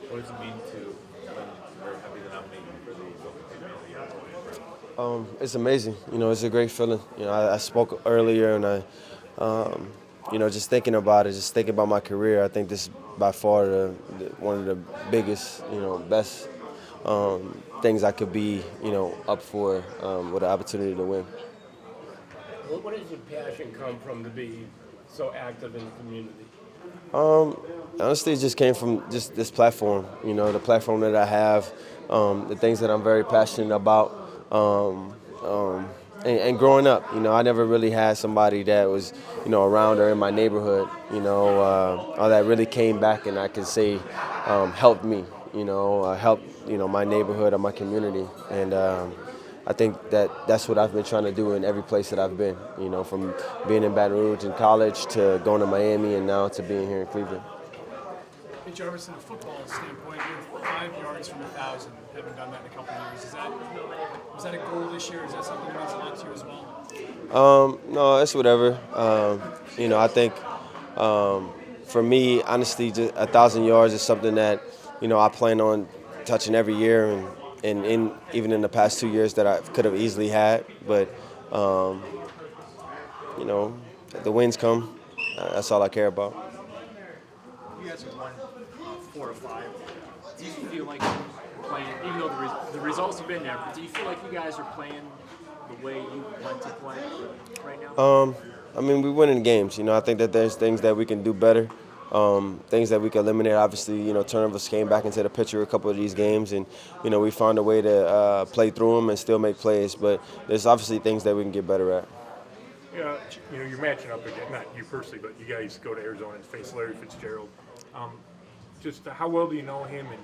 What does it mean to win or be the nominee for the Offensive Man of the Year award? It's amazing. It's a great feeling. I spoke earlier, and just thinking about it, just thinking about my career. I think this is by far one of the biggest, best things I could be, up for with the opportunity to win. What does your passion come from to be so active in the community? Honestly, it just came from just this platform. The platform that I have, the things that I'm very passionate about. Um, um, and growing up, I never really had somebody that was, around or in my neighborhood, or that really came back and I could say helped me, helped, my neighborhood or my community. And I think that that's what I've been trying to do in every place that I've been, from being in Baton Rouge in college to going to Miami and now to being here in Cleveland. Hey Jarvis, in a football standpoint, you're 5 yards from 1,000. Haven't done that in a couple of years. Was that a goal this year? Is that something that means a lot to you as well? No, it's whatever. I think for me, honestly, just 1,000 yards is something that I plan on touching every year, and even in the past 2 years that I could have easily had. But the wins come. That's all I care about. You guys have won 4 or 5. Do you feel like you're playing, even though the results have been there, but do you feel like you guys are playing the way you want to play right now? We win in games. I think that there's things that we can do better, things that we can eliminate. Obviously, turnovers came back into the picture a couple of these games, and we found a way to play through them and still make plays. But there's obviously things that we can get better at. Yeah, you're matching up again, not you personally, but you guys go to Arizona and face Larry Fitzgerald. Just how well do you know him, and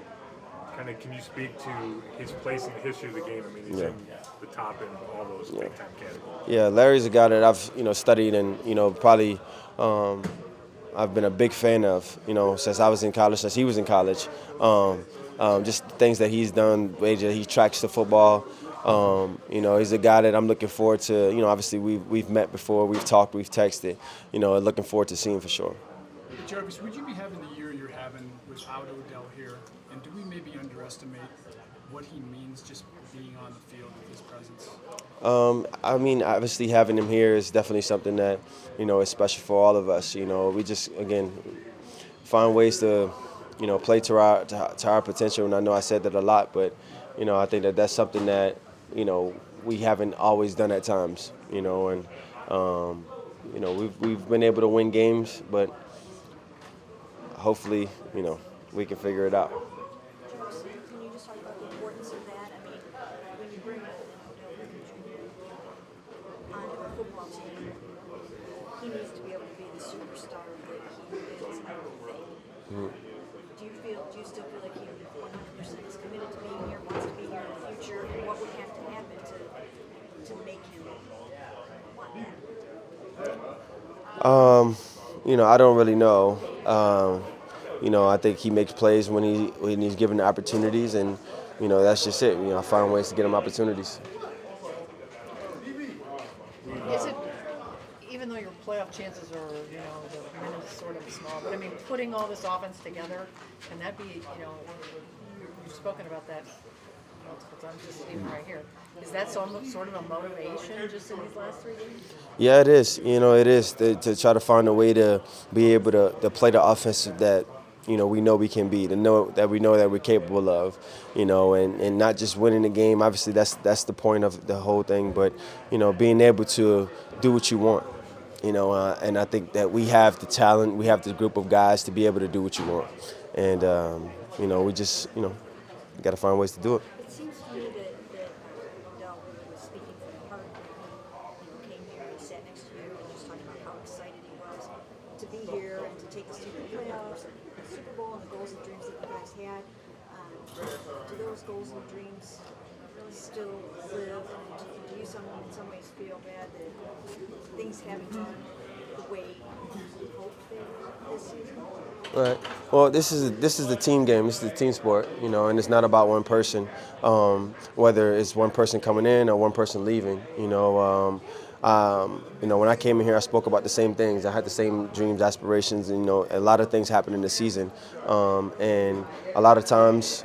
kind of can you speak to his place in the history of the game? He's in the top in all those big time categories. Yeah, Larry's a guy that I've studied and probably I've been a big fan of since I was in college, since he was in college. Just things that he's done, the way that he tracks the football. He's a guy that I'm looking forward to. Obviously we've met before, we've talked, we've texted. Looking forward to seeing for sure. Jarvis, would you be having the year you're having without Odell here? And do we maybe underestimate what he means just being on the field with his presence? Obviously having him here is definitely something that, is special for all of us. We just, again, find ways to, play to our potential. And I know I said that a lot, but, I think that that's something that, we haven't always done at times, and, we've been able to win games, but hopefully, we can figure it out. Can you just talk about the importance of that? When you bring onto a football team, he needs to be able to be the superstar that he is, I would think. Mm-hmm. Do you still feel like he 100% is committed to being here, wants to be here in the future? And what would have to happen to make him want that? I don't really know. I think he makes plays when he's given the opportunities, and that's just it. I find ways to get him opportunities. Is it, even though your playoff chances are, the minutes sort of small, but putting all this offense together, can that be, you've spoken about that multiple times, just even right here. Is that sort of a motivation just in these last 3 games? Yeah, it is. It is to try to find a way to be able to play the offense that we know we can be, to know that we're capable of, and not just winning the game. Obviously, that's the point of the whole thing. But being able to do what you want, and I think that we have the talent, we have the group of guys to be able to do what you want, and we just got to find ways to do it. It seems to me that Odell really was speaking from the heart when he came here and sat next to you and just talking about how excited he was to be here and to take us to the playoffs and the Super Bowl and the goals and dreams that you guys had. Do those goals and dreams really still live? And do you in some ways feel bad that things haven't gone the way you hoped they would this season? Right. Well, this is the team game. This is the team sport, and it's not about one person. Whether it's one person coming in or one person leaving, when I came in here, I spoke about the same things. I had the same dreams, aspirations, and a lot of things happen in the season, and a lot of times.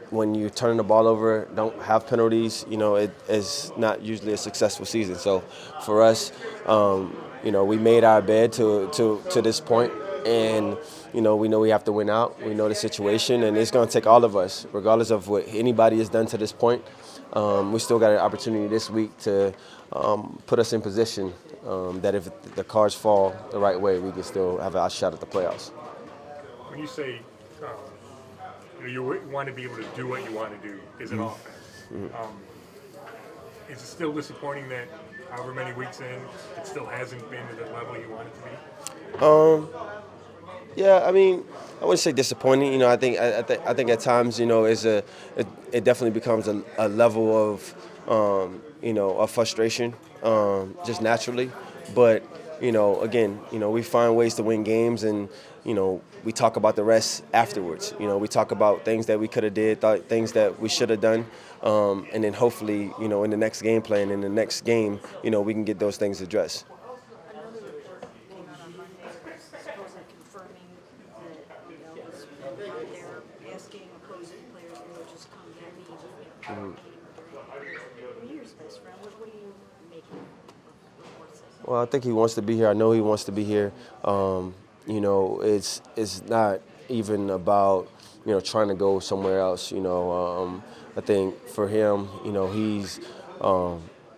When you turn the ball over, don't have penalties, it is not usually a successful season. So for us, we made our bed to this point, and we know we have to win out. We know the situation, and it's going to take all of us, regardless of what anybody has done to this point. We still got an opportunity this week to put us in position that if the cards fall the right way, we can still have a shot at the playoffs. When you say you want to be able to do what you want to do as an offense, is it still disappointing that however many weeks in, it still hasn't been to the level you want it to be? Yeah, I mean, I wouldn't say disappointing. I think at times, it definitely becomes a level of of frustration, just naturally. But again, we find ways to win games, and we talk about the rest afterwards. We talk about things that we could have did, things that we should have done, and then hopefully, in the next game plan, in the next game, we can get those things addressed. Another report came out on Monday, supposedly confirming that they're asking opposing players to just come and leave. You're his best friend. What are you making of reports? Well, I think he wants to be here. I know he wants to be here. It's not even about trying to go somewhere else. I think for him, he's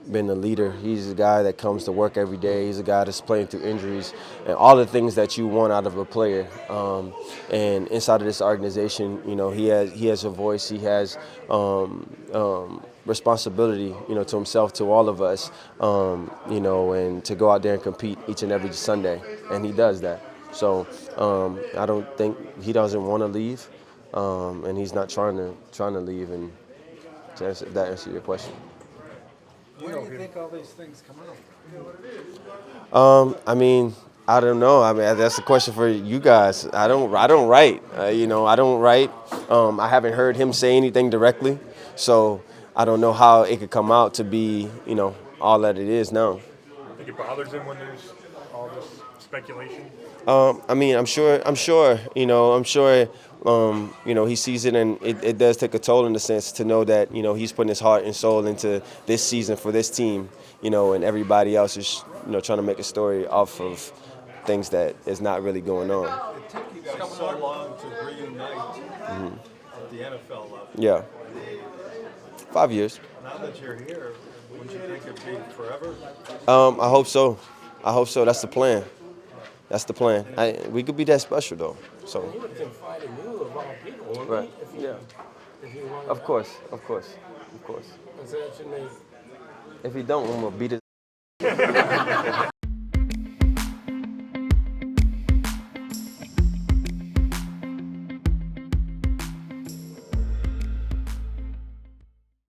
been a leader. He's a guy that comes to work every day. He's a guy that's playing through injuries and all the things that you want out of a player. And inside of this organization, he has a voice. He has responsibility, to himself, to all of us, and to go out there and compete each and every Sunday, and he does that. So I don't think he doesn't want to leave, and he's not trying to leave. And to answer your question. Where do you think all these things come out? I mean, I don't know. I mean, that's a question for you guys. I don't write. I don't write. I haven't heard him say anything directly, so I don't know how it could come out to be, all that it is now. I think it bothers him when there's all this speculation. I mean, I'm sure, he sees it, and it does take a toll in the sense to know that, he's putting his heart and soul into this season for this team, and everybody else is, trying to make a story off of things that is not really going on. It took you guys so long to reunite at the NFL level. Yeah. 5 years. Now that you're here, would you think it'd be forever? I hope so. That's the plan. We could be that special, though. So. He would have been fighting you of all people, wouldn't Right. he? Yeah. If he wanted Of course. that should make If he don't, I'm gonna beat it.